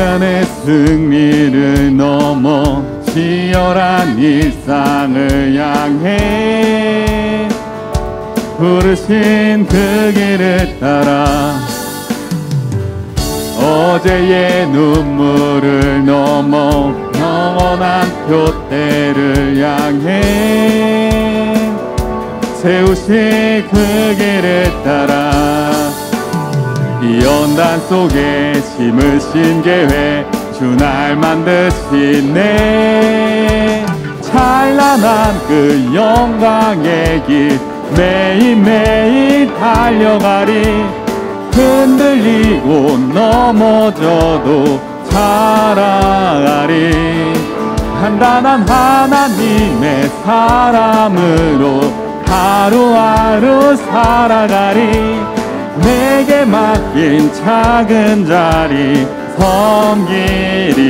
순간의 승리를 넘어 치열한 일상을 향해 부르신 그 길을 따라 어제의 눈물을 넘어 영원한 표대를 향해 세우실 그 길을 따라 이 연단 속에 심으신 계획 주날 만드시네 찬란한 그 영광의 길 매일매일 달려가리 흔들리고 넘어져도 자라가리 단단한 하나님의 사람으로 하루하루 살아가리 내게 맡긴 작은 자리 섬기리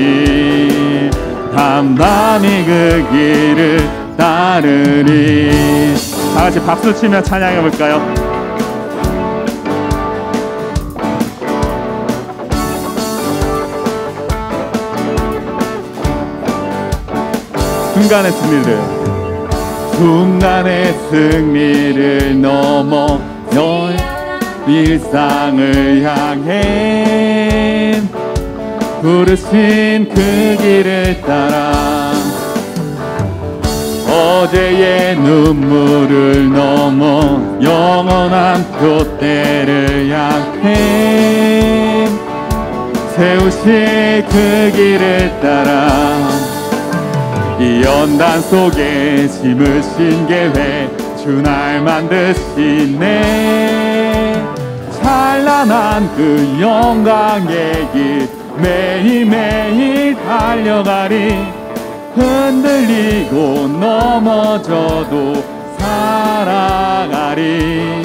담담히 그 길을 따르리. 다 같이 박수 치며 찬양해 볼까요? 순간의 승리를 넘어 일상을 향해 부르신 그 길을 따라 어제의 눈물을 넘어 영원한 표대를 향해 세우실 그 길을 따라 이 연단 속에 심으신 계획 주날 만드시네 찬란한 그 영광의 길 매일매일 달려가리 흔들리고 넘어져도 살아가리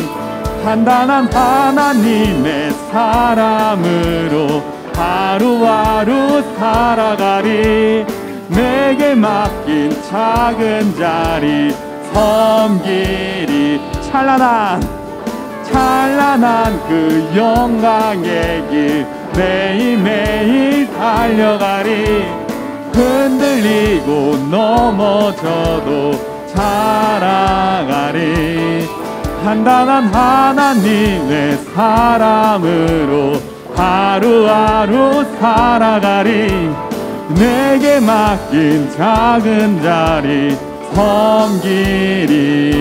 단단한 하나님의 사람으로 하루하루 살아가리 내게 맡긴 작은 자리 섬기리 찬란한 그 영광의 길 매일매일 달려가리 흔들리고 넘어져도 자라가리 단단한 하나님의 사람으로 하루하루 살아가리 내게 맡긴 작은 자리 섬기리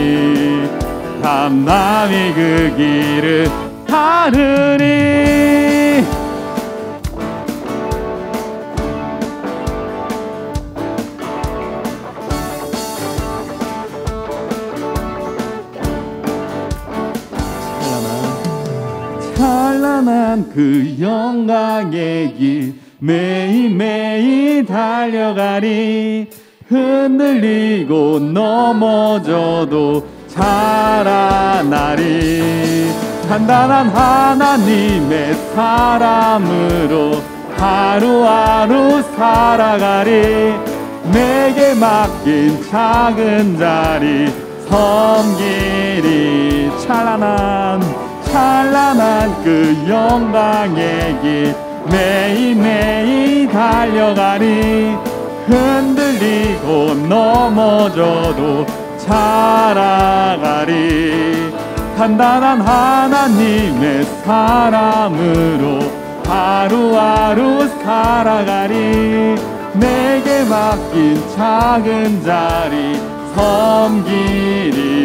담담히 그 길을 따르리. 찬란한 그 영광의 길 매일매일 달려가리 흔들리고 넘어져도 자라나리 단단한 하나님의 사람으로 하루하루 살아가리 내게 맡긴 작은 자리 섬기리 찬란한 그 영광의 길 매일매일 달려가리 흔들리고 넘어져도 자라가리 단단한 하나님의 사람으로 하루하루 살아가리 내게 맡긴 작은 자리 섬기리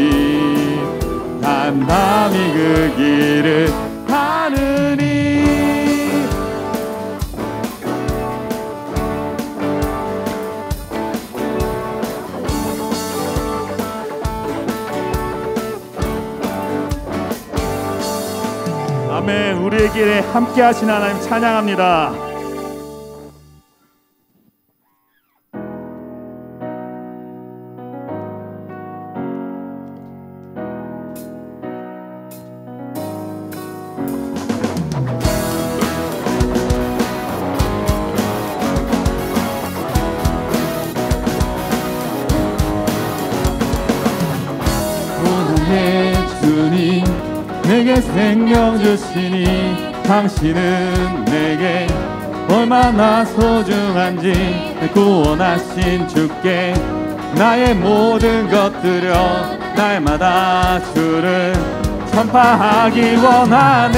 담담히 그 길을 따르리. 아멘. 우리의 길에 함께 하신 하나님 찬양합니다. 주님 내게 생명 주시니 당신은 내게 얼마나 소중한지 구원하신 주께 나의 모든 것 드려 날마다 주를 전파하기 원하네.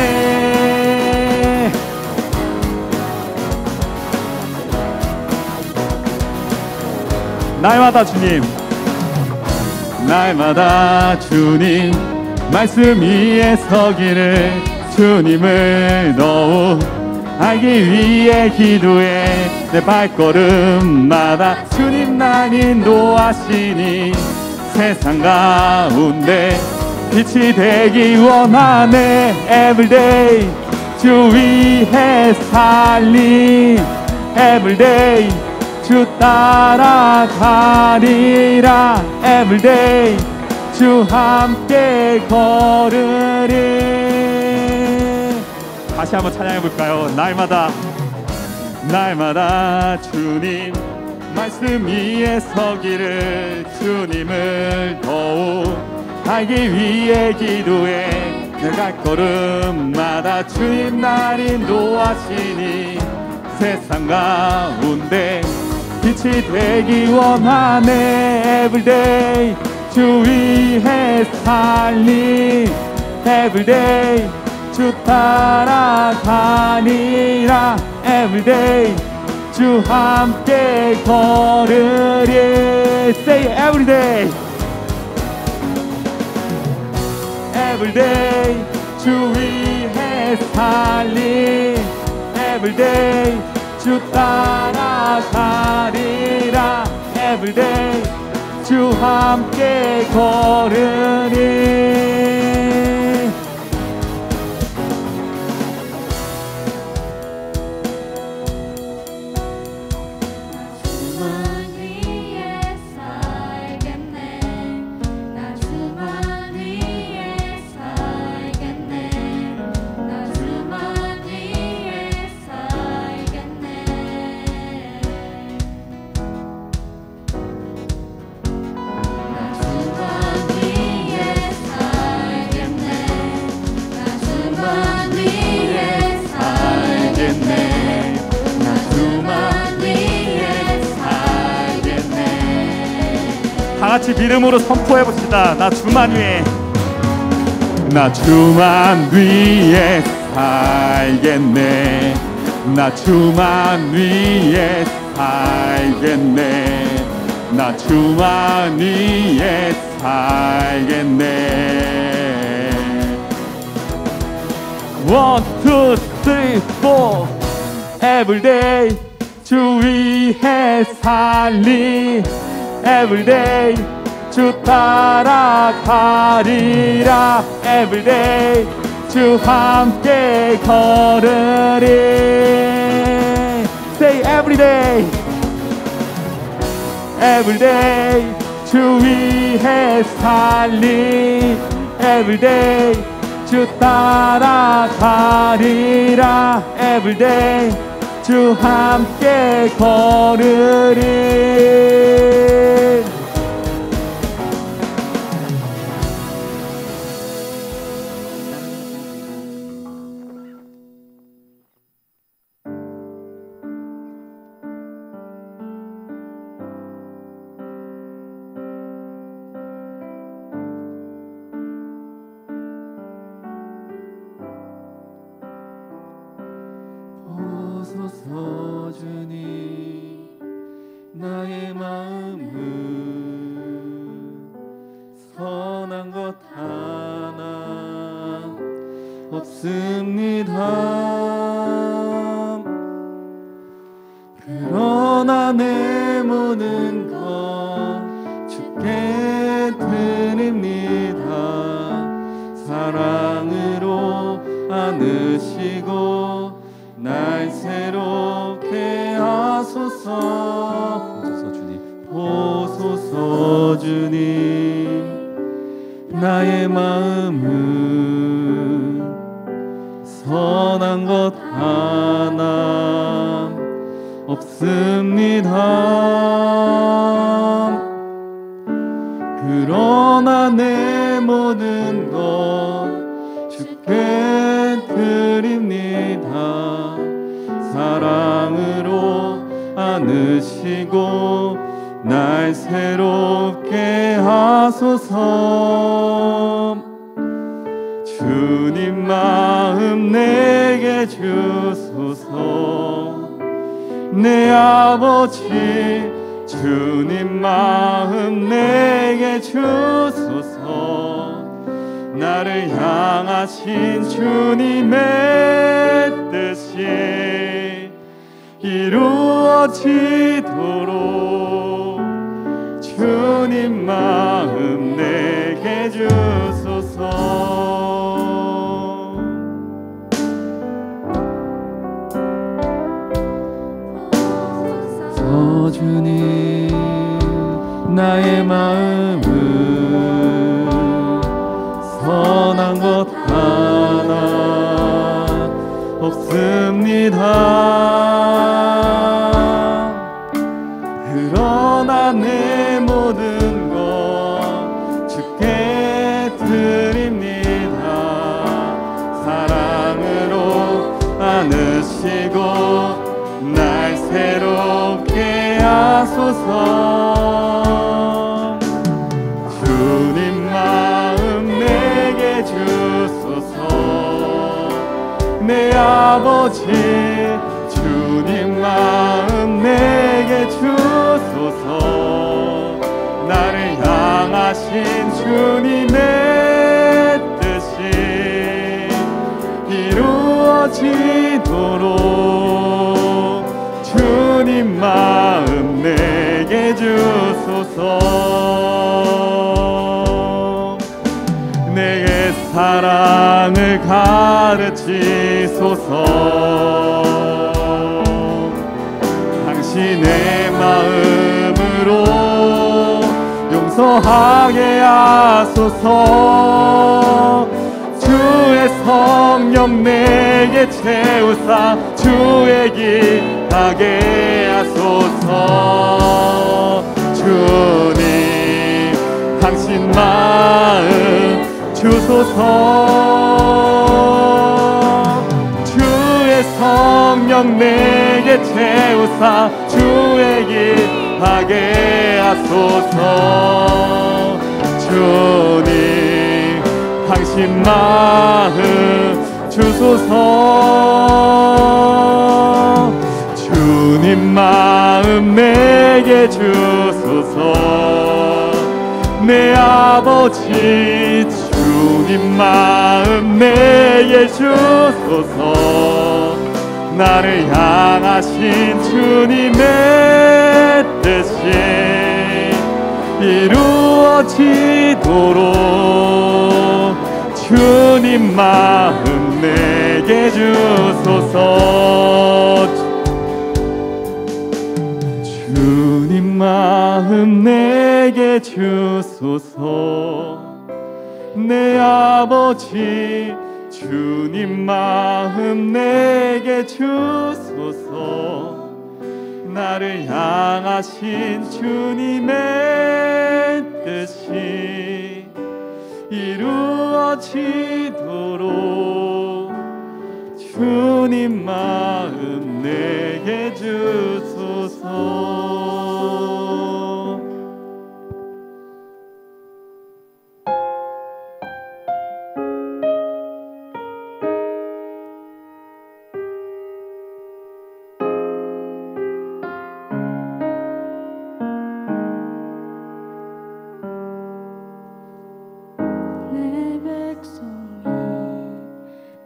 날마다 주님, 날마다 주님 말씀 위에 서기를 주님을 더욱 알기 위해 기도해. 내 발걸음마다 주님 날 인도하시니 세상 가운데 빛이 되기 원하네. Everyday 주 위에 살리 Everyday 주 따라가리라. Everyday 주 함께 걸으리. 다시 한번 찬양해볼까요? 날마다 주님 말씀 위에 서기를 주님을 더욱 알기 위해 기도해. 내 발걸음마다 주님 날 인도하시니 세상 가운데 빛이 되기 원하네. Everyday 주 위에 살리 Everyday 주 따라가니라. Everyday 주 함께 걸으리. Say everyday Everyday 주 위에 살리 Everyday 주 따라가리라. Everyday 주 함께 걸으리. 다같이 믿음으로 선포해봅시다. 나 주만 위해 살겠네. 나 주만 위해 살겠네. 나 주만 위해 살겠네. One, two, three, four. Everyday 주 위해 살리 Everyday 주 따라가리라. Everyday 주 함께 걸으리. Say everyday Everyday 주 위해 살리 Everyday 주 따라가리라. Everyday 주 함께 걸으리. 보소서 주님 나의 마음은 선한 것 하나 없습니다. 그러나 내 모든 것 주께 드립니다. 사랑으로 안으시고 날 새롭게 하소서. 보소서 주님 나의 마음은 선한 것 하나 없습니다. 그러나 내 모든 것 주께 드립니다. 사랑 사랑으로 안으시고 날 새롭게 하소서. 주님 마음 내게 주소서. 내 아버지 주님 마음 내게 주소서. 나를 향하신 주님의 뜻이 이루어지도록 주님 마음 내게 주소서. 주님 나의 마음은 선한 것 하나 없습니다. 그러나 내 모든 것 주께 드립니다. 사랑으로 안으시고 날 새롭게 하소서. 주님 마음 내게 주소서. 내 아버지 주님 마음 내게 주소서. 나를 향하신 주님의 뜻이 이루어지도록 주님 마음 내게 주소서. 내게 사랑을 가르치소서. 당신의 마음으로 용서하게 하소서. 주의 성령 내게 채우사 주의 길 가게 하소서. 주님 당신 마음 주소서. 주의 성령 내게 채우사 주의 길 가게 하소서. 주님 당신 마음 주소서. 주님 마음 내게 주소서. 내 아버지 주님 마음 내게 주소서. 나를 향하신 주님의 뜻이 이루어지도록 주님 마음 내게 주소서. 주님 마음 내게 주소서. 내 아버지 주님 마음 내게 주소서. 나를 향하신 주님의 뜻이 이루어지도록 주님 마음 내게 주소서.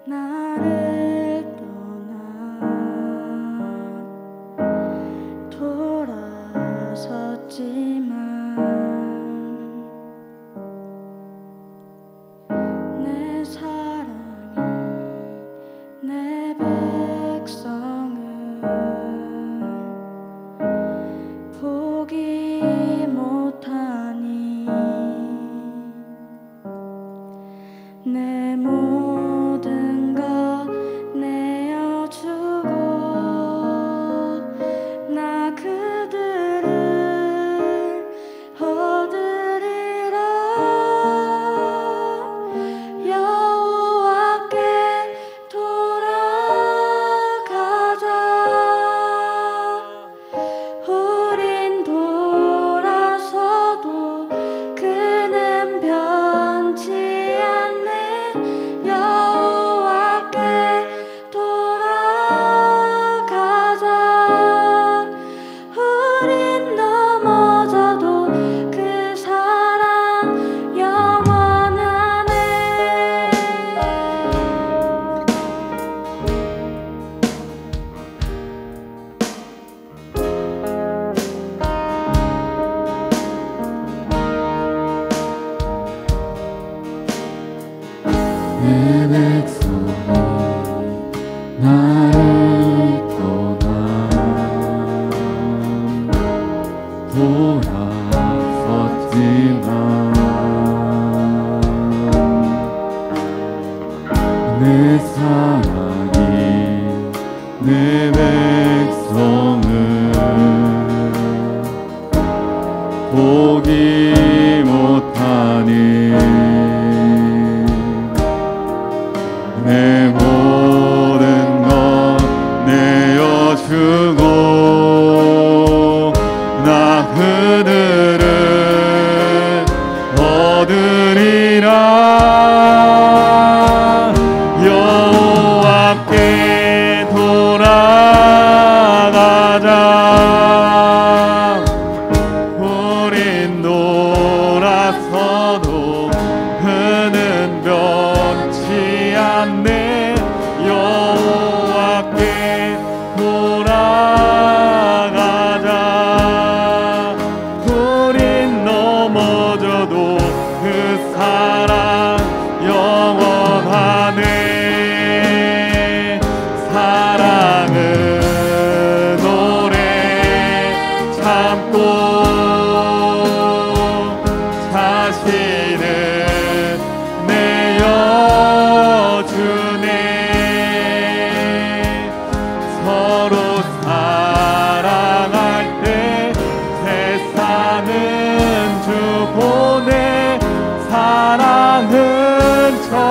나를 떠나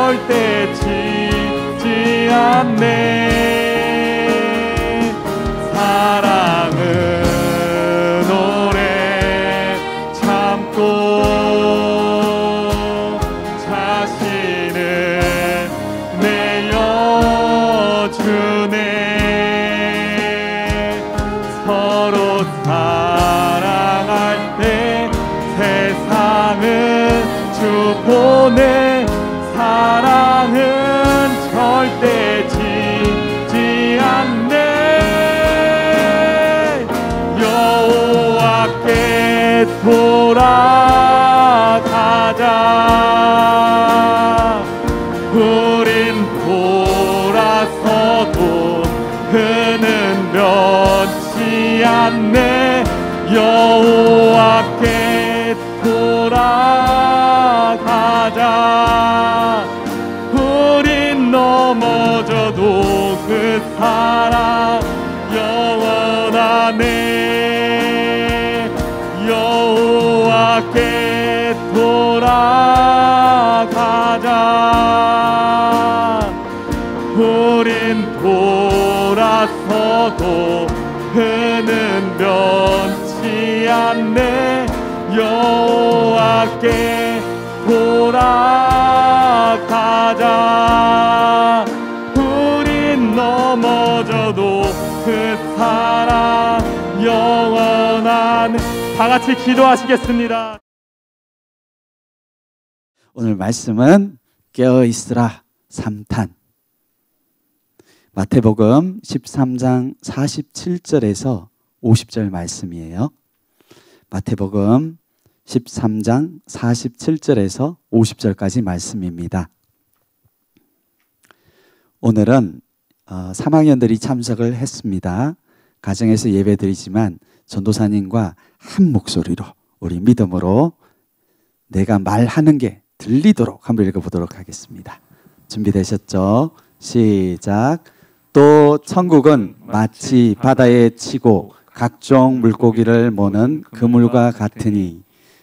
절대 지지 않네. 사랑은 오래 참고 자신을 내어주네. 서로 사랑할 때 세상은 주 보내. 사랑은 절대 지지 않네. 여호와께 돌아가자. 우린 돌아서도 그는 변치 않네. 여호와께 돌아가자. 우린 넘어져도 그 사랑 영원하네. 여호와께 돌아가자. 우린 돌아서도 그는 변치 않네. 여호와께 돌아가자. 우린 넘어져도 그 사랑 영원한. 다 같이 기도하시겠습니다. 오늘 말씀은 깨어있으라 3탄. 마태복음 13장 47절에서 50절 말씀이에요. 마태복음 13장 47절에서 50절까지 말씀입니다. 오늘은 3학년들이 참석을 했습니다. 가정에서 예배드리지만 전도사님과 한 목소리로 우리 믿음으로 내가 말하는 게 들리도록 한번 읽어보도록 하겠습니다. 준비되셨죠? 시작. 또 천국은 마치 바다에 치고 각종 물고기를 모는 그물과 같으니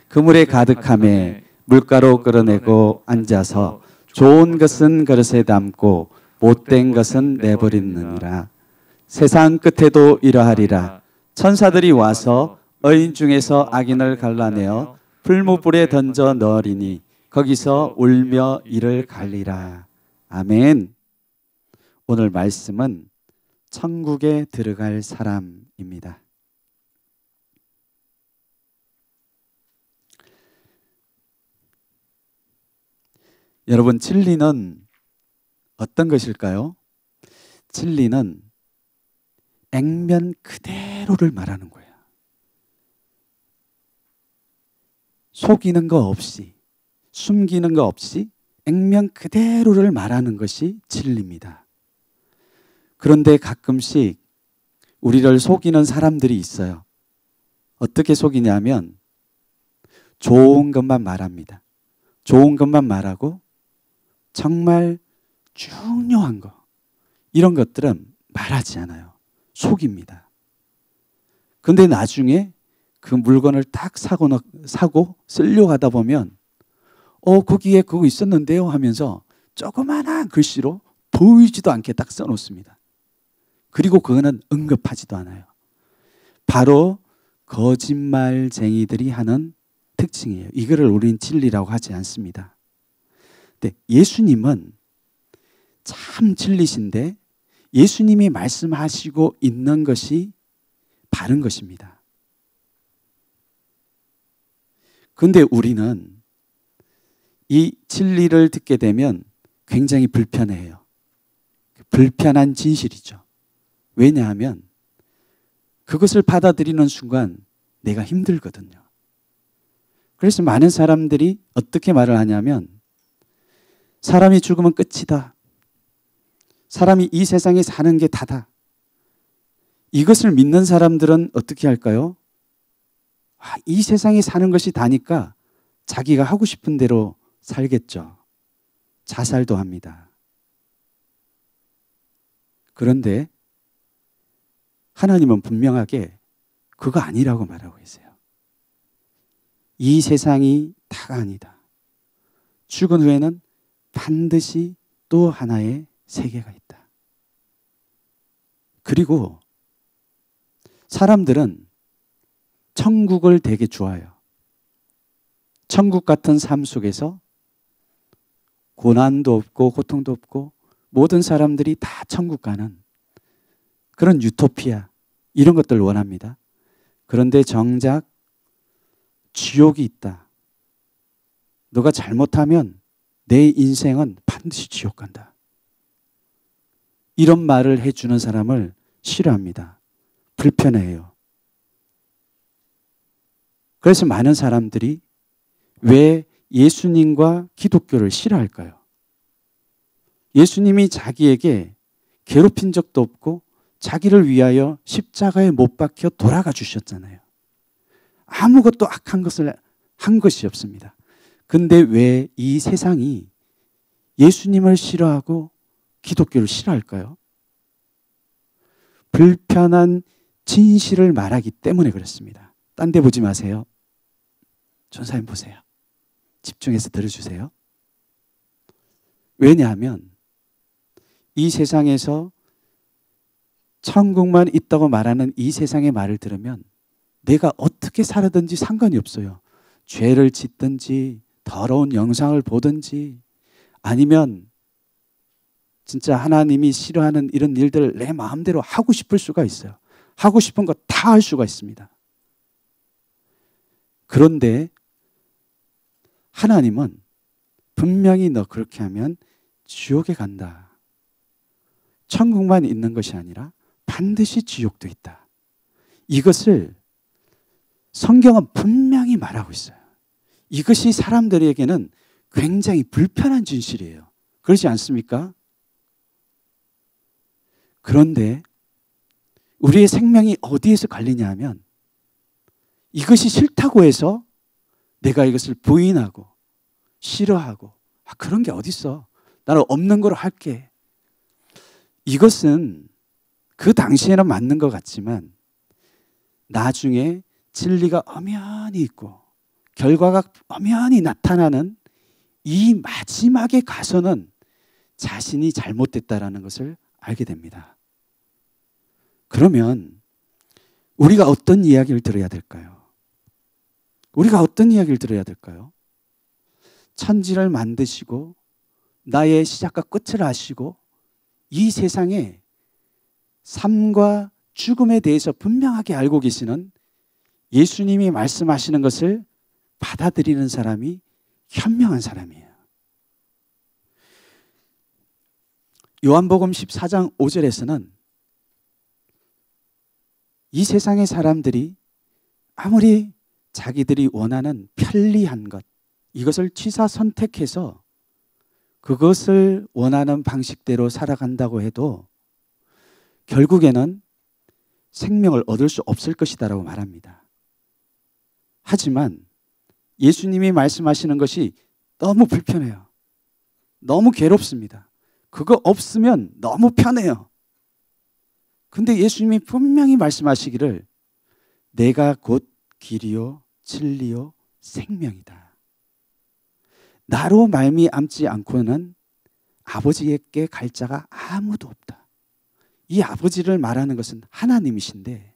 그물에 가득함에 물가로 끌어내고 앉아서 좋은 것은 그릇에 담고 못된 것은 내버리느니라. 세상 끝에도 이러하리라. 천사들이 와서 의인 중에서 악인을 갈라내어 풀무불에 던져 넣으리니 거기서 울며 이를 갈리라. 아멘. 오늘 말씀은 천국에 들어갈 사람입니다. 여러분, 진리는 어떤 것일까요? 진리는 액면 그대로를 말하는 거예요. 속이는 거 없이, 숨기는 거 없이 액면 그대로를 말하는 것이 진리입니다. 그런데 가끔씩 우리를 속이는 사람들이 있어요. 어떻게 속이냐면 좋은 것만 말합니다. 좋은 것만 말하고 정말 중요한 거, 이런 것들은 말하지 않아요. 속입니다. 근데 나중에 그 물건을 딱 사고 쓰려고 하다 보면 거기에 그거 있었는데요 하면서 조그마한 글씨로 보이지도 않게 딱 써놓습니다. 그리고 그거는 언급하지도 않아요. 바로 거짓말쟁이들이 하는 특징이에요. 이거를 우리는 진리라고 하지 않습니다. 근데 예수님은 참 진리신데 예수님이 말씀하시고 있는 것이 바른 것입니다. 그런데 우리는 이 진리를 듣게 되면 굉장히 불편해해요. 불편한 진실이죠. 왜냐하면 그것을 받아들이는 순간 내가 힘들거든요. 그래서 많은 사람들이 어떻게 말을 하냐면 사람이 죽으면 끝이다. 사람이 이 세상에 사는 게 다다. 이것을 믿는 사람들은 어떻게 할까요? 이 세상에 사는 것이 다니까 자기가 하고 싶은 대로 살겠죠. 자살도 합니다. 그런데 하나님은 분명하게 그거 아니라고 말하고 계세요. 이 세상이 다가 아니다. 죽은 후에는 반드시 또 하나의 세계가 있다. 그리고 사람들은 천국을 되게 좋아해요. 천국 같은 삶 속에서 고난도 없고 고통도 없고 모든 사람들이 다 천국 가는 그런 유토피아, 이런 것들을 원합니다. 그런데 정작 지옥이 있다. 너가 잘못하면 내 인생은 반드시 지옥 간다. 이런 말을 해주는 사람을 싫어합니다. 불편해해요. 그래서 많은 사람들이 왜 예수님과 기독교를 싫어할까요? 예수님이 자기에게 괴롭힌 적도 없고 자기를 위하여 십자가에 못 박혀 돌아가 주셨잖아요. 아무것도 악한 것을 한 것이 없습니다. 근데 왜 이 세상이 예수님을 싫어하고 기독교를 싫어할까요? 불편한 진실을 말하기 때문에 그렇습니다. 딴 데 보지 마세요. 전사님 보세요. 집중해서 들어주세요. 왜냐하면 이 세상에서 천국만 있다고 말하는 이 세상의 말을 들으면 내가 어떻게 살아든지 상관이 없어요. 죄를 짓든지 더러운 영상을 보든지 아니면 진짜 하나님이 싫어하는 이런 일들을 내 마음대로 하고 싶을 수가 있어요. 하고 싶은 거 다 할 수가 있습니다. 그런데 하나님은 분명히 너 그렇게 하면 지옥에 간다. 천국만 있는 것이 아니라 반드시 지옥도 있다. 이것을 성경은 분명히 말하고 있어요. 이것이 사람들에게는 굉장히 불편한 진실이에요. 그렇지 않습니까? 그런데 우리의 생명이 어디에서 갈리냐 하면 이것이 싫다고 해서 내가 이것을 부인하고 싫어하고 그런 게 어딨어. 나는 없는 거로 할게. 이것은 그 당시에는 맞는 것 같지만 나중에 진리가 엄연히 있고 결과가 엄연히 나타나는 이 마지막에 가서는 자신이 잘못됐다라는 것을 알게 됩니다. 그러면 우리가 어떤 이야기를 들어야 될까요? 우리가 어떤 이야기를 들어야 될까요? 천지를 만드시고 나의 시작과 끝을 아시고 이 세상에 삶과 죽음에 대해서 분명하게 알고 계시는 예수님이 말씀하시는 것을 받아들이는 사람이 현명한 사람이에요. 요한복음 14장 5절에서는 이 세상의 사람들이 아무리 자기들이 원하는 편리한 것, 이것을 취사 선택해서 그것을 원하는 방식대로 살아간다고 해도 결국에는 생명을 얻을 수 없을 것이다라고 말합니다. 하지만 예수님이 말씀하시는 것이 너무 불편해요. 너무 괴롭습니다. 그거 없으면 너무 편해요. 근데 예수님이 분명히 말씀하시기를 내가 곧 길이요 진리요 생명이다. 나로 말미암지 않고는 아버지에게 갈 자가 아무도 없다. 이 아버지를 말하는 것은 하나님이신데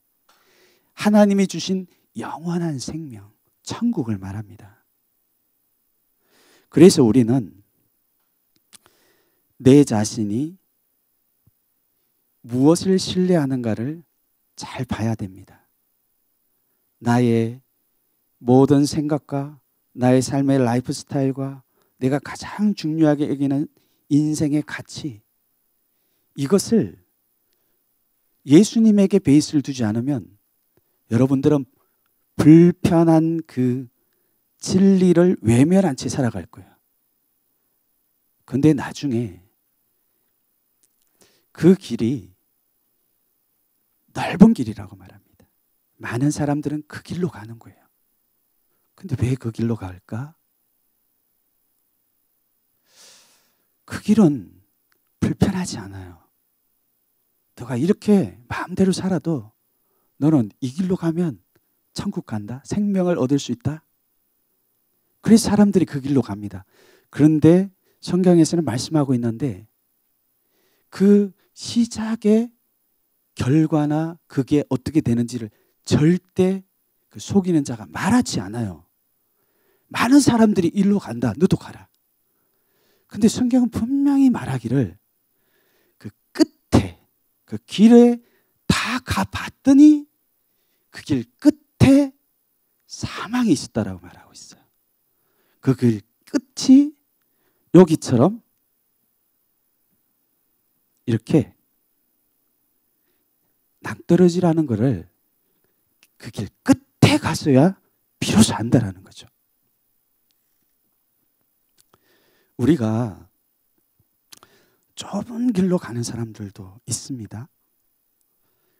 하나님이 주신 영원한 생명, 천국을 말합니다. 그래서 우리는 내 자신이 무엇을 신뢰하는가를 잘 봐야 됩니다. 나의 모든 생각과 나의 삶의 라이프 스타일과 내가 가장 중요하게 여기는 인생의 가치, 이것을 예수님에게 베이스를 두지 않으면 여러분들은 불편한 그 진리를 외면한 채 살아갈 거예요. 근데 나중에 그 길이 넓은 길이라고 말합니다. 많은 사람들은 그 길로 가는 거예요. 근데 왜 그 길로 갈까? 그 길은 불편하지 않아요. 너가 이렇게 마음대로 살아도 너는 이 길로 가면 천국 간다. 생명을 얻을 수 있다. 그래서 사람들이 그 길로 갑니다. 그런데 성경에서는 말씀하고 있는데 그 시작의 결과나 그게 어떻게 되는지를 절대 그 속이는 자가 말하지 않아요. 많은 사람들이 일로 간다. 너도 가라. 근데 성경은 분명히 말하기를 그 끝에 그 길에 다 가봤더니 그 길 끝에 사망이 있었다라고 말하고 있어요. 그 길 끝이 여기처럼 이렇게 낭떠러지라는 거를 그 길 끝에 가서야 비로소 안다라는 거죠. 우리가 좁은 길로 가는 사람들도 있습니다.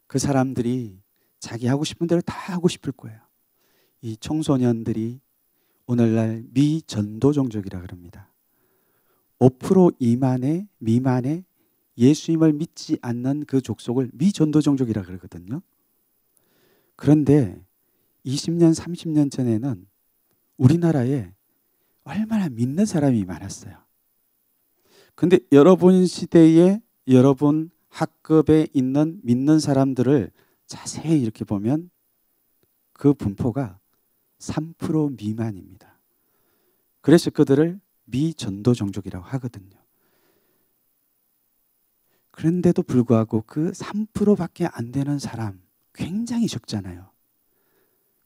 그 사람들이 자기 하고 싶은 대로 다 하고 싶을 거예요. 이 청소년들이 오늘날 미전도 종족이라 그럽니다. 5% 미만의 예수님을 믿지 않는 그 족속을 미전도 종족이라 그러거든요. 그런데 20년, 30년 전에는 우리나라에 얼마나 믿는 사람이 많았어요. 근데 여러분 시대에 여러분 학급에 있는 믿는 사람들을 자세히 이렇게 보면 그 분포가 3% 미만입니다. 그래서 그들을 미전도 종족이라고 하거든요. 그런데도 불구하고 그 3%밖에 안 되는 사람 굉장히 적잖아요.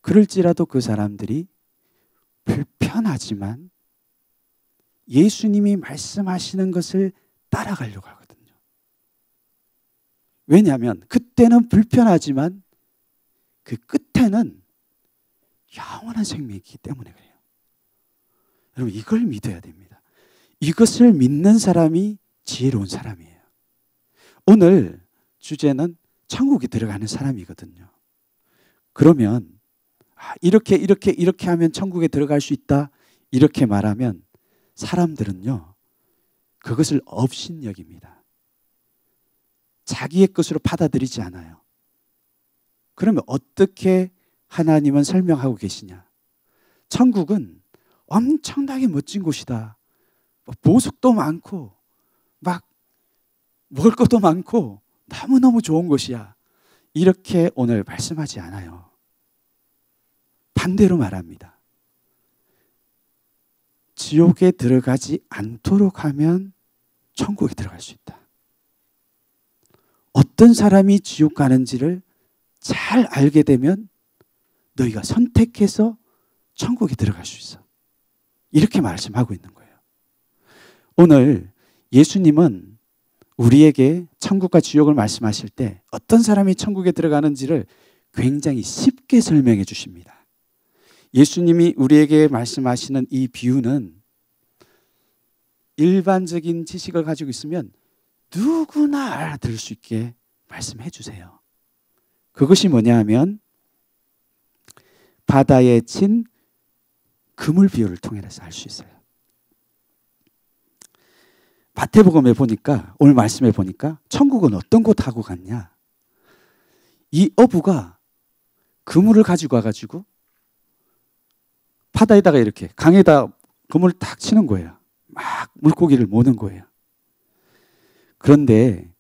그럴지라도 그 사람들이 불편하지만 예수님이 말씀하시는 것을 따라가려고 하거든요. 왜냐하면 그때는 불편하지만 그 끝에는 영원한 생명이 있기 때문에 그래요. 여러분 이걸 믿어야 됩니다. 이것을 믿는 사람이 지혜로운 사람이에요. 오늘 주제는 천국에 들어가는 사람이거든요. 그러면 이렇게 하면 천국에 들어갈 수 있다 이렇게 말하면 사람들은요 그것을 업신여깁니다. 자기의 것으로 받아들이지 않아요. 그러면 어떻게 하나님은 설명하고 계시냐? 천국은 엄청나게 멋진 곳이다. 보석도 많고 막 먹을 것도 많고 너무너무 좋은 곳이야. 이렇게 오늘 말씀하지 않아요. 반대로 말합니다. 지옥에 들어가지 않도록 하면 천국에 들어갈 수 있다. 어떤 사람이 지옥 가는지를 잘 알게 되면 너희가 선택해서 천국에 들어갈 수 있어. 이렇게 말씀하고 있는 거예요. 오늘 예수님은 우리에게 천국과 지옥을 말씀하실 때 어떤 사람이 천국에 들어가는지를 굉장히 쉽게 설명해 주십니다. 예수님이 우리에게 말씀하시는 이 비유는 일반적인 지식을 가지고 있으면 누구나 알아들을 수 있게 말씀해 주세요. 그것이 뭐냐 하면 바다에 친 그물 비유를 통해서 알 수 있어요. 마태복음에 보니까 오늘 말씀에 보니까 천국은 어떤 곳하고 같냐? 이 어부가 그물을 가지고 와가지고 바다에다가 이렇게 강에다 그물을 탁 치는 거예요. 막 물고기를 모는 거예요. 그런데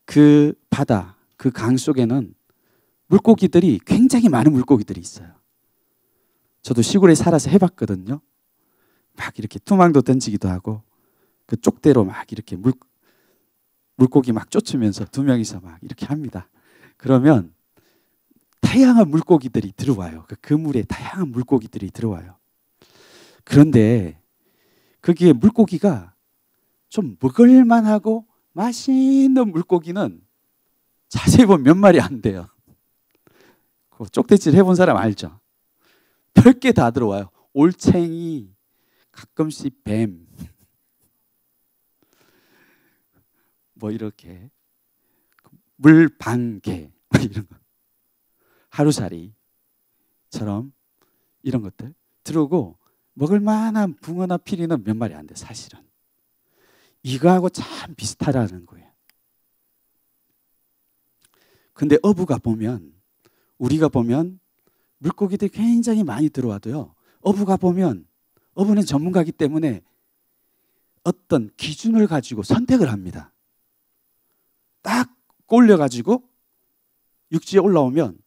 그 바다, 그 강 속에는 물고기들이 굉장히 많은 물고기들이 있어요. 저도 시골에 살아서 해봤거든요. 막 이렇게 투망도 던지기도 하고 그 쪽대로 막 이렇게 물고기 막 쫓으면서 두 명이서 막 이렇게 합니다. 그러면 다양한 물고기들이 들어와요. 그 그물에 다양한 물고기들이 들어와요. 그런데 거기에 물고기가 좀 먹을만하고 맛있는 물고기는 자세히 보면 몇 마리 안 돼요. 그 쪽대질 해본 사람 알죠? 별게 다 들어와요. 올챙이, 가끔씩 뱀, 뭐 이렇게 물방개 이런 거, 하루살이처럼 이런 것들 들어오고 먹을 만한 붕어나 피리는 몇 마리 안 돼. 사실은 이거하고 참 비슷하다는 거예요. 근데 어부가 보면, 우리가 보면 물고기들이 굉장히 많이 들어와도요, 어부가 보면, 어부는 전문가이기 때문에 어떤 기준을 가지고 선택을 합니다. 딱 올려가지고 육지에 올라오면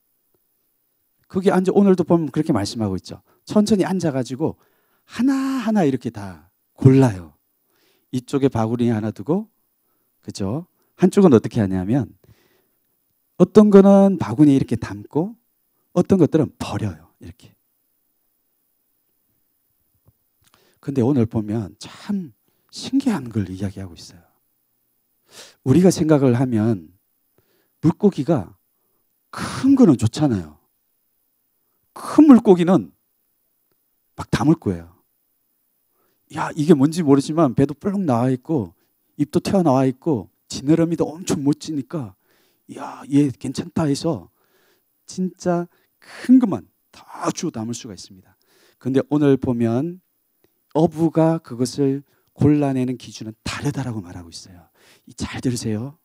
거기 앉아, 오늘도 보면 그렇게 말씀하고 있죠. 천천히 앉아가지고 하나하나 이렇게 다 골라요. 이쪽에 바구니 하나 두고, 그죠? 한쪽은 어떻게 하냐면 어떤 거는 바구니에 이렇게 담고 어떤 것들은 버려요. 이렇게. 근데 오늘 보면 참 신기한 걸 이야기하고 있어요. 우리가 생각을 하면 물고기가 큰 거는 좋잖아요. 큰 물고기는 막 담을 거예요. 야, 이게 뭔지 모르지만 배도 뿔룩 나와 있고 입도 튀어나와 있고 지느러미도 엄청 멋지니까 야, 얘 괜찮다 해서 진짜 큰 것만 다 주워 담을 수가 있습니다. 근데 오늘 보면 어부가 그것을 골라내는 기준은 다르다라고 말하고 있어요. 잘 들으세요.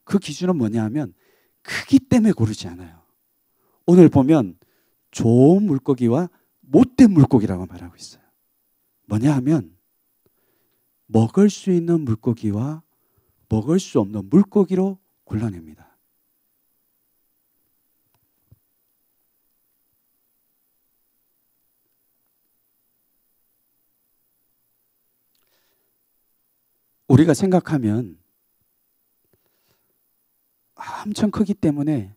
그 기준은 뭐냐 하면 크기 때문에 고르지 않아요. 오늘 보면 좋은 물고기와 못된 물고기라고 말하고 있어요. 뭐냐 하면 먹을 수 있는 물고기와 먹을 수 없는 물고기로 골라냅니다. 우리가 생각하면 엄청 크기 때문에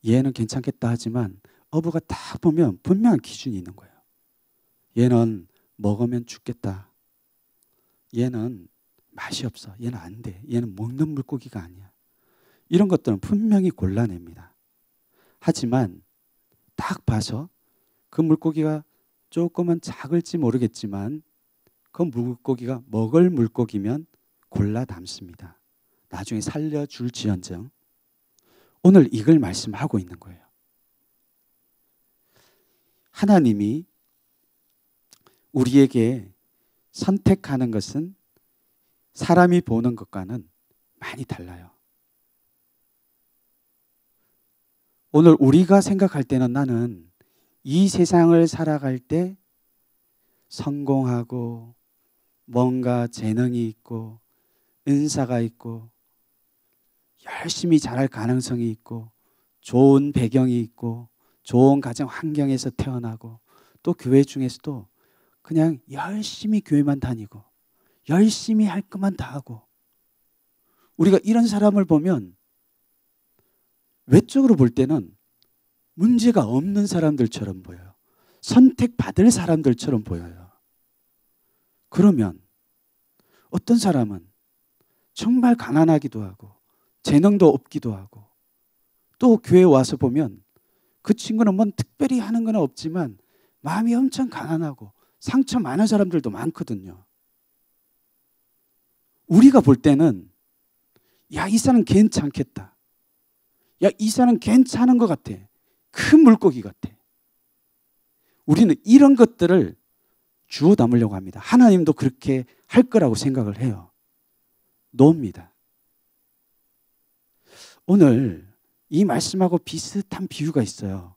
얘는 괜찮겠다 하지만 어부가 딱 보면 분명한 기준이 있는 거예요. 얘는 먹으면 죽겠다. 얘는 맛이 없어. 얘는 안 돼. 얘는 먹는 물고기가 아니야. 이런 것들은 분명히 골라냅니다. 하지만 딱 봐서 그 물고기가 조금은 작을지 모르겠지만 그 물고기가 먹을 물고기면 골라 담습니다. 나중에 살려줄지언정. 오늘 이걸 말씀하고 있는 거예요. 하나님이 우리에게 선택하는 것은 사람이 보는 것과는 많이 달라요. 오늘 우리가 생각할 때는 나는 이 세상을 살아갈 때 성공하고 뭔가 재능이 있고 은사가 있고 열심히 잘할 가능성이 있고 좋은 배경이 있고 좋은 가정 환경에서 태어나고 또 교회 중에서도 그냥 열심히 교회만 다니고 열심히 할 것만 다 하고 우리가 이런 사람을 보면 외적으로 볼 때는 문제가 없는 사람들처럼 보여요. 선택받을 사람들처럼 보여요. 그러면 어떤 사람은 정말 가난하기도 하고 재능도 없기도 하고 또 교회에 와서 보면 그 친구는 뭔 특별히 하는 건 없지만 마음이 엄청 가난하고 상처 많은 사람들도 많거든요. 우리가 볼 때는 야, 이 사람 괜찮겠다. 야, 이 사람 괜찮은 것 같아. 큰 물고기 같아. 우리는 이런 것들을 주워 담으려고 합니다. 하나님도 그렇게 할 거라고 생각을 해요. 놓습니다. 오늘 이 말씀하고 비슷한 비유가 있어요.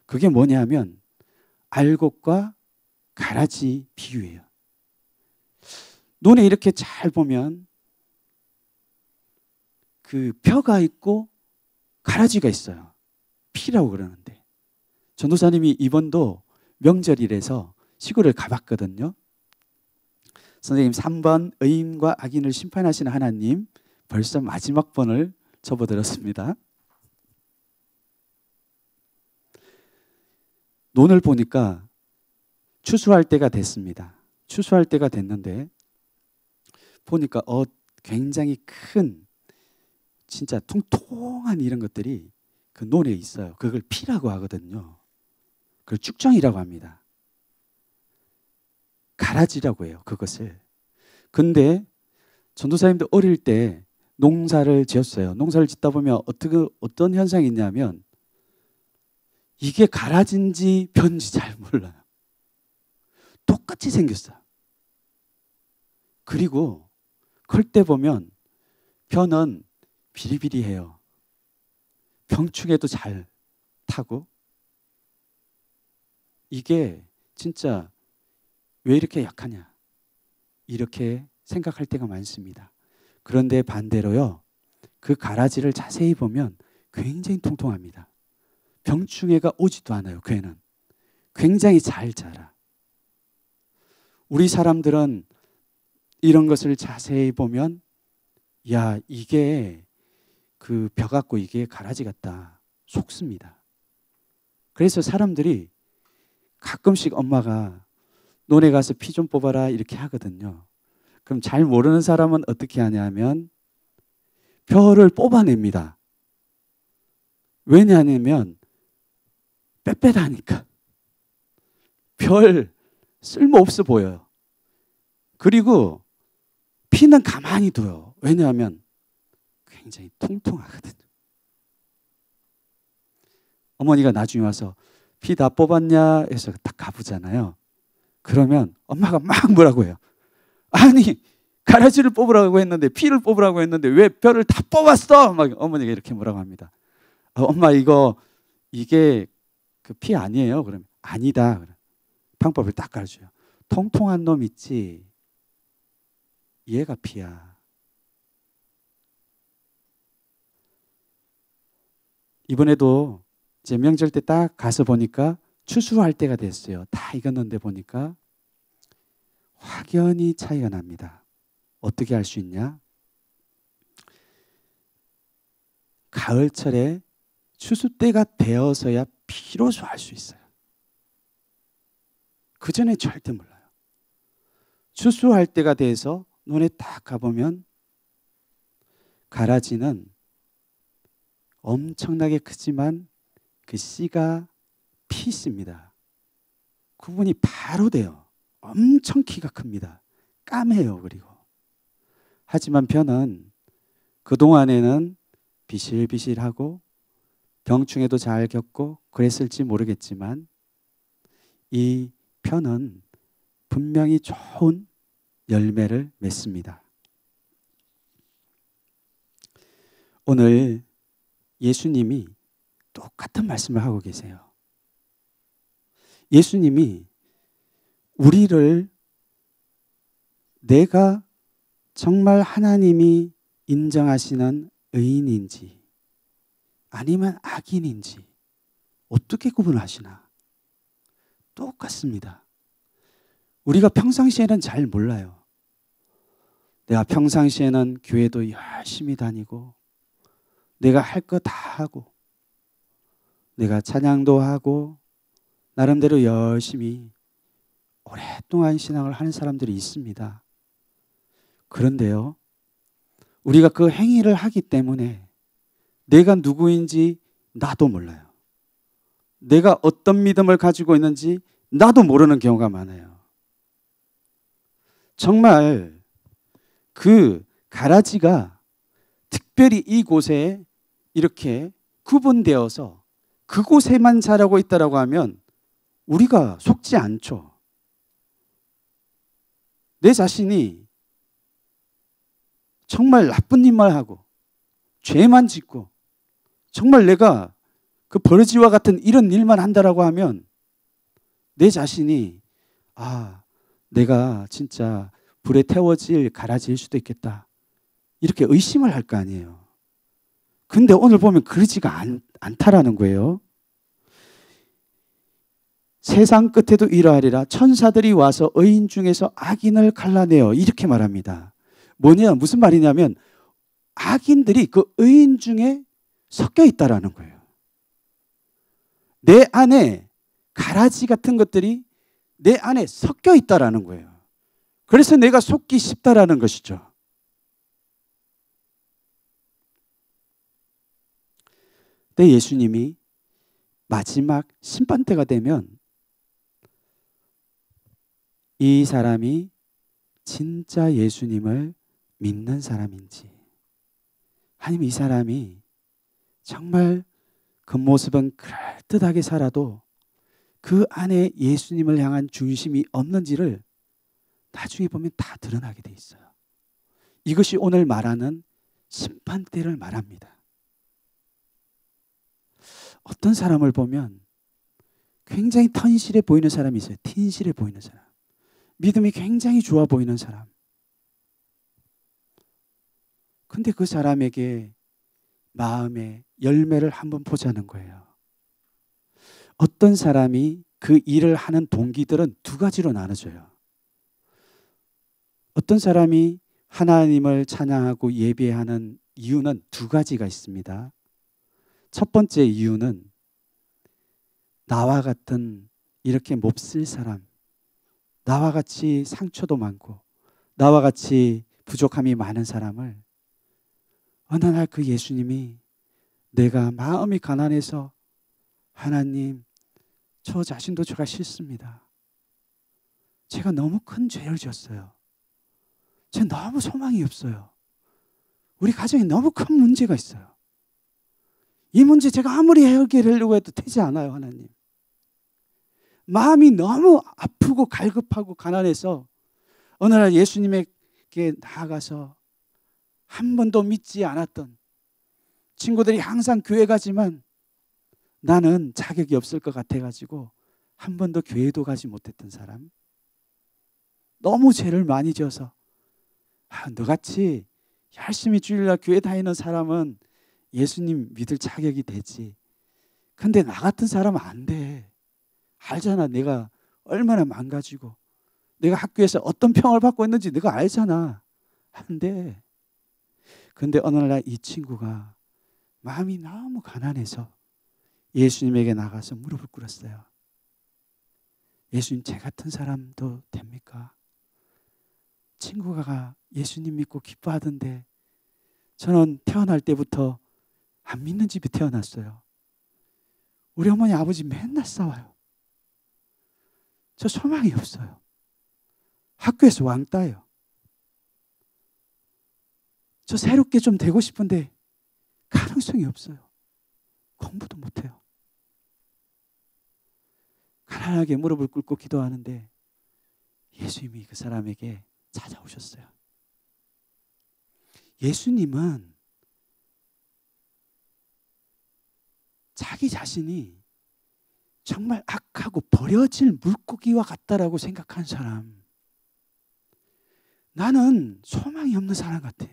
그게 뭐냐면 알곡과 가라지 비유예요. 논에 이렇게 잘 보면 그 벼가 있고 가라지가 있어요. 피라고 그러는데 전도사님이 이번도 명절이라서 시골을 가봤거든요. 선생님 3번 의인과 악인을 심판하시는 하나님 벌써 마지막 번을 접어들었습니다. 논을 보니까 추수할 때가 됐습니다. 추수할 때가 됐는데 보니까 굉장히 큰 진짜 통통한 이런 것들이 그 논에 있어요. 그걸 피라고 하거든요. 그걸 쭉정이라고 합니다. 가라지라고 해요. 그것을. 근데 전도사님도 어릴 때 농사를 지었어요. 농사를 짓다 보면 어떤 현상이 있냐면 이게 가라지인지 벼인지 잘 몰라요. 똑같이 생겼어요. 그리고 클 때 보면 벼는 비리비리해요. 병충해도 잘 타고 이게 진짜 왜 이렇게 약하냐? 이렇게 생각할 때가 많습니다. 그런데 반대로요, 그 가라지를 자세히 보면 굉장히 통통합니다. 병충해가 오지도 않아요. 괴는 굉장히 잘 자라. 우리 사람들은 이런 것을 자세히 보면, 야, 이게 그 벼 같고 이게 가라지 같다 속습니다. 그래서 사람들이 가끔씩 엄마가 논에 가서 피 좀 뽑아라 이렇게 하거든요. 그럼 잘 모르는 사람은 어떻게 하냐면 벼를 뽑아냅니다. 왜냐하면 빽빽하니까. 별 쓸모없어 보여요. 그리고 피는 가만히 둬요. 왜냐하면 굉장히 통통하거든요. 어머니가 나중에 와서 피 다 뽑았냐 해서 딱 가보잖아요. 그러면 엄마가 막 뭐라고 해요. 아니, 가라지를 뽑으라고 했는데, 피를 뽑으라고 했는데 왜 뼈를 다 뽑았어? 막 어머니가 이렇게 뭐라고 합니다. 엄마, 이게 그 피 아니에요? 그러면 아니다. 방법을 딱 가르쳐요. 통통한 놈 있지, 얘가 피야. 이번에도 이제 명절 때 딱 가서 보니까 추수할 때가 됐어요. 다 익었는데 보니까 확연히 차이가 납니다. 어떻게 알 수 있냐? 가을철에 추수 때가 되어서야 비로소 알 수 있어요. 그 전에 절대 몰라요. 추수할 때가 돼서 논에 딱 가보면 가라지는 엄청나게 크지만 그 씨가 피씨입니다. 구분이 바로 돼요. 엄청 키가 큽니다. 까매요. 그리고 하지만 벼는 그동안에는 비실비실하고 병충해도 잘 겪고 그랬을지 모르겠지만 이 벼는 분명히 좋은 열매를 맺습니다. 오늘 예수님이 똑같은 말씀을 하고 계세요. 예수님이 우리를 내가 정말 하나님이 인정하시는 의인인지 아니면 악인인지 어떻게 구분하시나? 똑같습니다. 우리가 평상시에는 잘 몰라요. 내가 평상시에는 교회도 열심히 다니고 내가 할 거 다 하고 내가 찬양도 하고 나름대로 열심히 오랫동안 신앙을 하는 사람들이 있습니다. 그런데요, 우리가 그 행위를 하기 때문에 내가 누구인지 나도 몰라요. 내가 어떤 믿음을 가지고 있는지 나도 모르는 경우가 많아요. 정말 그 가라지가 특별히 이곳에 이렇게 구분되어서 그곳에만 자라고 있다라고 하면 우리가 속지 않죠. 내 자신이 정말 나쁜 일만 하고 죄만 짓고 정말 내가 그 버러지와 같은 이런 일만 한다라고 하면 내 자신이 내가 진짜 불에 태워질 가라지일 수도 있겠다 이렇게 의심을 할 거 아니에요. 근데 오늘 보면 그러지가 않다라는 거예요. 세상 끝에도 이러하리라 천사들이 와서 의인 중에서 악인을 갈라내어 이렇게 말합니다. 무슨 말이냐면 악인들이 그 의인 중에 섞여 있다라는 거예요. 내 안에 가라지 같은 것들이 내 안에 섞여 있다라는 거예요. 그래서 내가 속기 쉽다라는 것이죠. 근데 예수님이 마지막 심판 때가 되면 이 사람이 진짜 예수님을 믿는 사람인지 아니면 이 사람이 정말 겉모습은 그럴듯하게 살아도 그 안에 예수님을 향한 중심이 없는지를 나중에 보면 다 드러나게 돼 있어요. 이것이 오늘 말하는 심판 때를 말합니다. 어떤 사람을 보면 굉장히 턴실해 보이는 사람이 있어요. 틴실해 보이는 사람. 믿음이 굉장히 좋아 보이는 사람. 근데 그 사람에게 마음의 열매를 한번 보자는 거예요. 어떤 사람이 그 일을 하는 동기들은 두 가지로 나눠져요. 어떤 사람이 하나님을 찬양하고 예배하는 이유는 두 가지가 있습니다. 첫 번째 이유는 나와 같은 이렇게 몹쓸 사람, 나와 같이 상처도 많고 나와 같이 부족함이 많은 사람을 어느 날 그 예수님이 내가 마음이 가난해서 하나님, 저 자신도 제가 싫습니다. 제가 너무 큰 죄를 지었어요. 제가 너무 소망이 없어요. 우리 가정에 너무 큰 문제가 있어요. 이 문제 제가 아무리 해결하려고 해도 되지 않아요, 하나님. 마음이 너무 아프고 갈급하고 가난해서 어느 날 예수님에게 나아가서 한 번도 믿지 않았던 친구들이 항상 교회 가지만 나는 자격이 없을 것 같아가지고 한 번도 교회도 가지 못했던 사람, 너무 죄를 많이 지어서 너같이 열심히 주일날 교회 다니는 사람은 예수님 믿을 자격이 되지. 근데 나 같은 사람은 안 돼. 알잖아. 내가 얼마나 망가지고 내가 학교에서 어떤 평을 받고 있는지 내가 알잖아. 안 돼. 근데 어느 날 이 친구가 마음이 너무 가난해서 예수님에게 나가서 무릎을 꿇었어요. 예수님, 제 같은 사람도 됩니까? 친구가 예수님 믿고 기뻐하던데 저는 태어날 때부터 안 믿는 집에 태어났어요. 우리 어머니 아버지 맨날 싸워요. 저 소망이 없어요. 학교에서 왕따예요. 저 새롭게 좀 되고 싶은데 가능성이 없어요. 공부도 못해요. 가난하게 무릎을 꿇고 기도하는데 예수님이 그 사람에게 찾아오셨어요. 예수님은 자기 자신이 정말 악하고 버려질 물고기와 같다라고 생각한 사람, 나는 소망이 없는 사람 같아.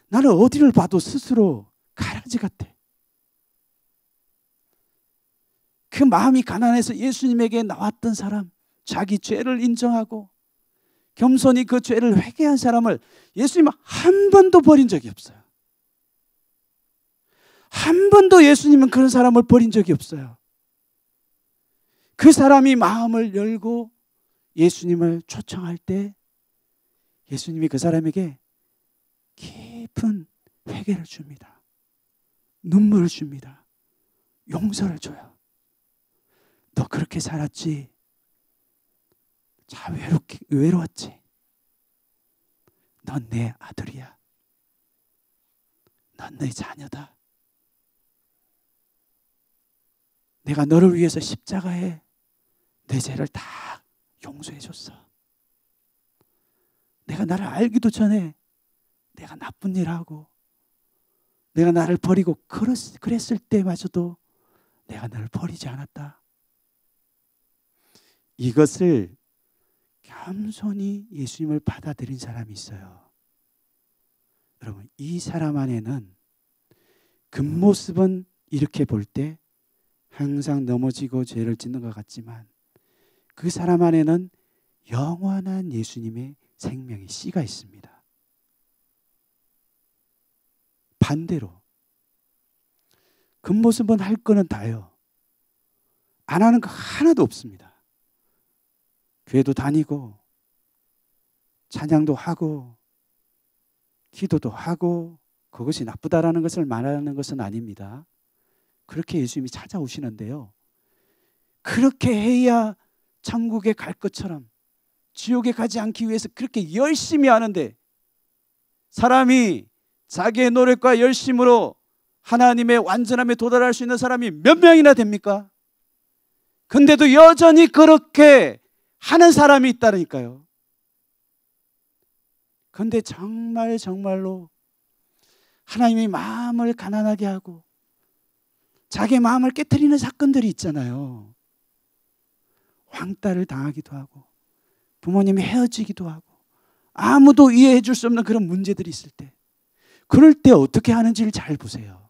나는 어디를 봐도 스스로 가라지 같아. 그 마음이 가난해서 예수님에게 나왔던 사람, 자기 죄를 인정하고 겸손히 그 죄를 회개한 사람을 예수님은 한 번도 버린 적이 없어요. 한 번도 예수님은 그런 사람을 버린 적이 없어요. 그 사람이 마음을 열고 예수님을 초청할 때 예수님이 그 사람에게 깊은 회개를 줍니다. 눈물을 줍니다. 용서를 줘요. 너 그렇게 살았지? 참 외로웠지? 넌 내 아들이야. 넌 내 자녀다. 내가 너를 위해서 십자가에 내 죄를 다 용서해 줬어. 내가 나를 알기도 전에 내가 나쁜 일 하고 내가 나를 버리고 그랬을 때마저도 내가 너를 버리지 않았다. 이것을 겸손히 예수님을 받아들인 사람이 있어요. 여러분, 이 사람 안에는 겉모습은 이렇게 볼 때 항상 넘어지고 죄를 짓는 것 같지만 그 사람 안에는 영원한 예수님의 생명의 씨가 있습니다. 반대로 겉모습은 할 거는 다요. 안 하는 거 하나도 없습니다. 교회도 다니고 찬양도 하고 기도도 하고 그것이 나쁘다라는 것을 말하는 것은 아닙니다. 그렇게 예수님이 찾아오시는데요. 그렇게 해야 천국에 갈 것처럼 지옥에 가지 않기 위해서 그렇게 열심히 하는데 사람이 자기의 노력과 열심으로 하나님의 완전함에 도달할 수 있는 사람이 몇 명이나 됩니까? 근데도 여전히 그렇게 하는 사람이 있다니까요. 그런데 정말로 하나님이 마음을 가난하게 하고 자기의 마음을 깨트리는 사건들이 있잖아요. 왕따를 당하기도 하고 부모님이 헤어지기도 하고 아무도 이해해 줄 수 없는 그런 문제들이 있을 때 그럴 때 어떻게 하는지를 잘 보세요.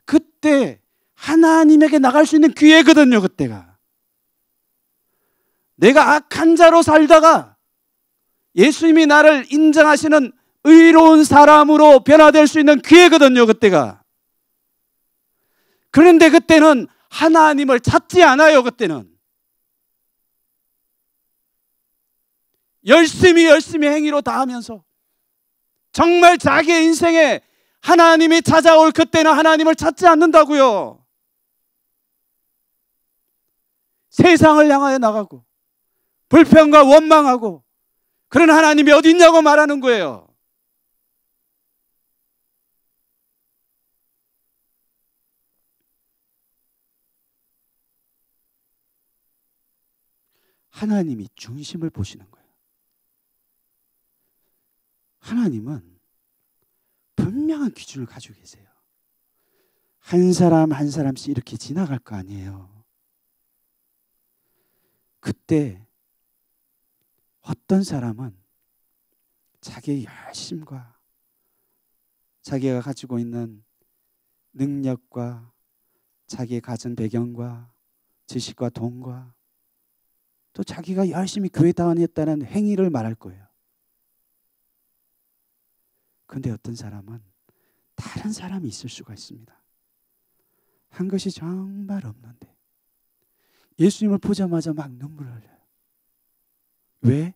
그때 하나님에게 나갈 수 있는 기회거든요. 그때가. 내가 악한 자로 살다가 예수님이 나를 인정하시는 의로운 사람으로 변화될 수 있는 기회거든요. 그때가. 그런데 그때는 하나님을 찾지 않아요. 그때는 열심히 행위로 다하면서 정말 자기의 인생에 하나님이 찾아올 그때는 하나님을 찾지 않는다고요. 세상을 향하여 나가고 불평과 원망하고 그런 하나님이 어디 있냐고 말하는 거예요. 하나님이 중심을 보시는 거예요. 하나님은 분명한 기준을 가지고 계세요. 한 사람 한 사람씩 이렇게 지나갈 거 아니에요. 그때 어떤 사람은 자기의 열심과 자기가 가지고 있는 능력과 자기의 가진 배경과 지식과 돈과 또 자기가 열심히 교회 다녔다는 행위를 말할 거예요. 그런데 어떤 사람은 다른 사람이 있을 수가 있습니다. 한 것이 정말 없는데 예수님을 보자마자 막 눈물을 흘려요. 왜?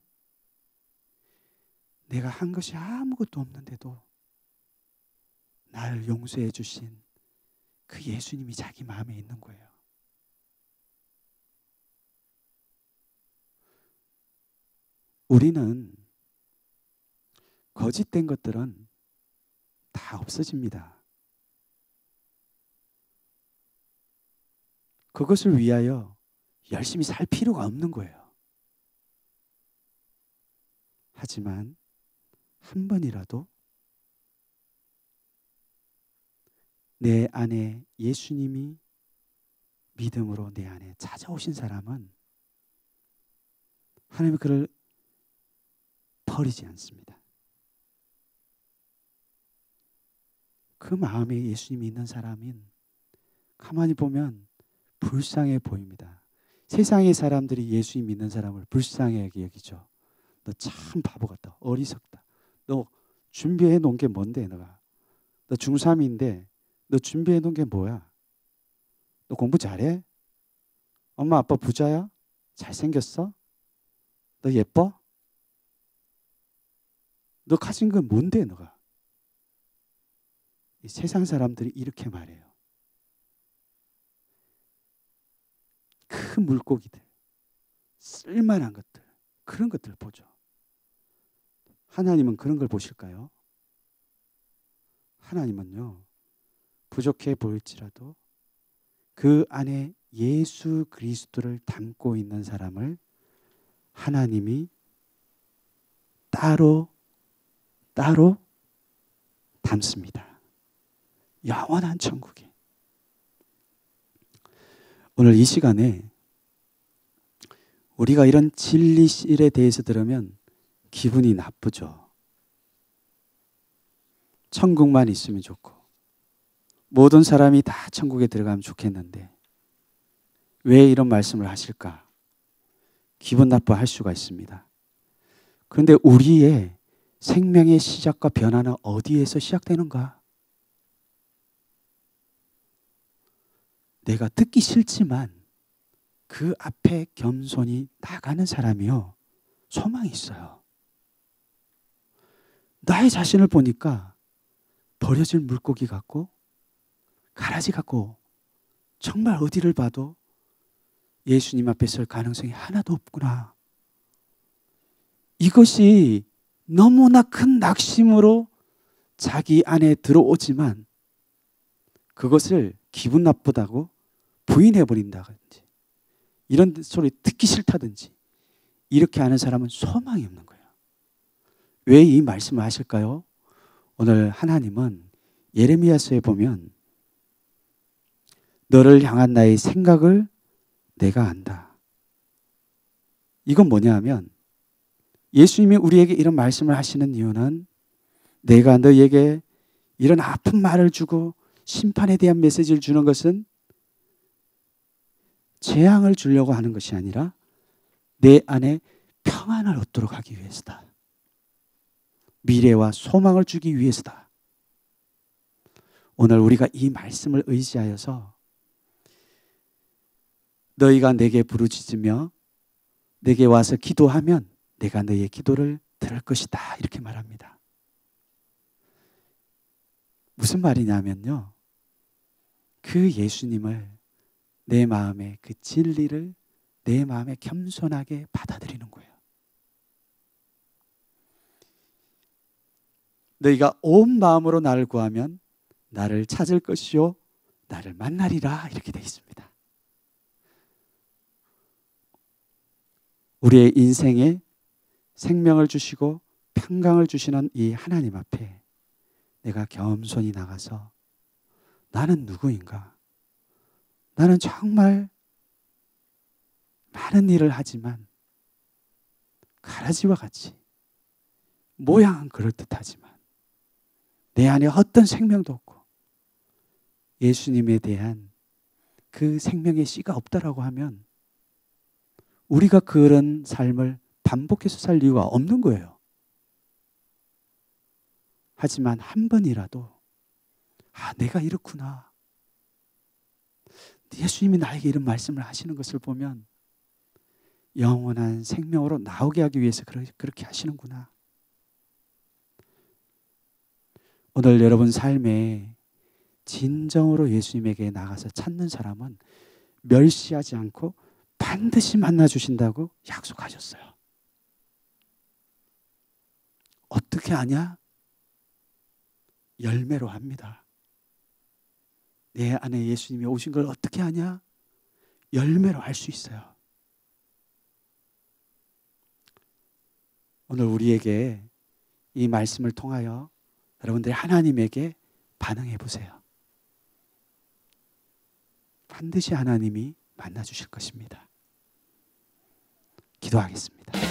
내가 한 것이 아무것도 없는데도 나를 용서해 주신 그 예수님이 자기 마음에 있는 거예요. 우리는 거짓된 것들은 다 없어집니다. 그것을 위하여 열심히 살 필요가 없는 거예요. 하지만 한 번이라도 내 안에 예수님이 믿음으로 내 안에 찾아오신 사람은 하나님은 그를 버리지 않습니다. 그 마음에 예수님이 있는 사람은 가만히 보면 불쌍해 보입니다. 세상의 사람들이 예수님 믿는 사람을 불쌍하게 여기죠. 너 참 바보 같다. 어리석다. 너 준비해 놓은 게 뭔데 너가? 너 중3인데 너 준비해 놓은 게 뭐야? 너 공부 잘해? 엄마 아빠 부자야? 잘생겼어? 너 예뻐? 너 가진 건 뭔데 너가? 이 세상 사람들이 이렇게 말해요. 큰 물고기들, 쓸만한 것들, 그런 것들을 보죠. 하나님은 그런 걸 보실까요? 하나님은요, 부족해 보일지라도 그 안에 예수 그리스도를 담고 있는 사람을 하나님이 따로 담습니다. 영원한 천국에. 오늘 이 시간에 우리가 이런 진리실에 대해서 들으면 기분이 나쁘죠. 천국만 있으면 좋고 모든 사람이 다 천국에 들어가면 좋겠는데 왜 이런 말씀을 하실까? 기분 나빠할 수가 있습니다. 그런데 우리의 생명의 시작과 변화는 어디에서 시작되는가? 내가 듣기 싫지만 그 앞에 겸손히 나가는 사람이요, 소망이 있어요. 나의 자신을 보니까 버려질 물고기 같고 가라지 같고 정말 어디를 봐도 예수님 앞에 설 가능성이 하나도 없구나. 이것이 너무나 큰 낙심으로 자기 안에 들어오지만 그것을 기분 나쁘다고 부인해버린다든지 이런 소리 듣기 싫다든지 이렇게 하는 사람은 소망이 없는 거예요. 왜 이 말씀을 하실까요? 오늘 하나님은 예레미야서에 보면 너를 향한 나의 생각을 내가 안다. 이건 뭐냐 하면 예수님이 우리에게 이런 말씀을 하시는 이유는 내가 너에게 이런 아픈 말을 주고 심판에 대한 메시지를 주는 것은 재앙을 주려고 하는 것이 아니라 내 안에 평안을 얻도록 하기 위해서다. 미래와 소망을 주기 위해서다. 오늘 우리가 이 말씀을 의지하여서 너희가 내게 부르짖으며 내게 와서 기도하면 내가 너희의 기도를 들을 것이다. 이렇게 말합니다. 무슨 말이냐면요. 그 예수님을 내 마음에 그 진리를 내 마음에 겸손하게 받아들이는 거예요. 너희가 온 마음으로 나를 구하면 나를 찾을 것이요 나를 만나리라 이렇게 되어 있습니다. 우리의 인생에 생명을 주시고 평강을 주시는 이 하나님 앞에 내가 겸손히 나가서 나는 누구인가? 나는 정말 많은 일을 하지만 가라지와 같이 모양은 그럴듯하지만 내 안에 어떤 생명도 없고 예수님에 대한 그 생명의 씨가 없다라고 하면 우리가 그런 삶을 반복해서 살 이유가 없는 거예요. 하지만 한 번이라도 내가 이렇구나. 예수님이 나에게 이런 말씀을 하시는 것을 보면 영원한 생명으로 나오게 하기 위해서 그렇게 하시는구나. 오늘 여러분 삶에 진정으로 예수님에게 나가서 찾는 사람은 멸시하지 않고 반드시 만나주신다고 약속하셨어요. 어떻게 아냐? 열매로 합니다. 내 안에 예수님이 오신 걸 어떻게 아냐? 열매로 알 수 있어요. 오늘 우리에게 이 말씀을 통하여 여러분들이 하나님에게 반응해 보세요. 반드시 하나님이 만나 주실 것입니다. 기도하겠습니다.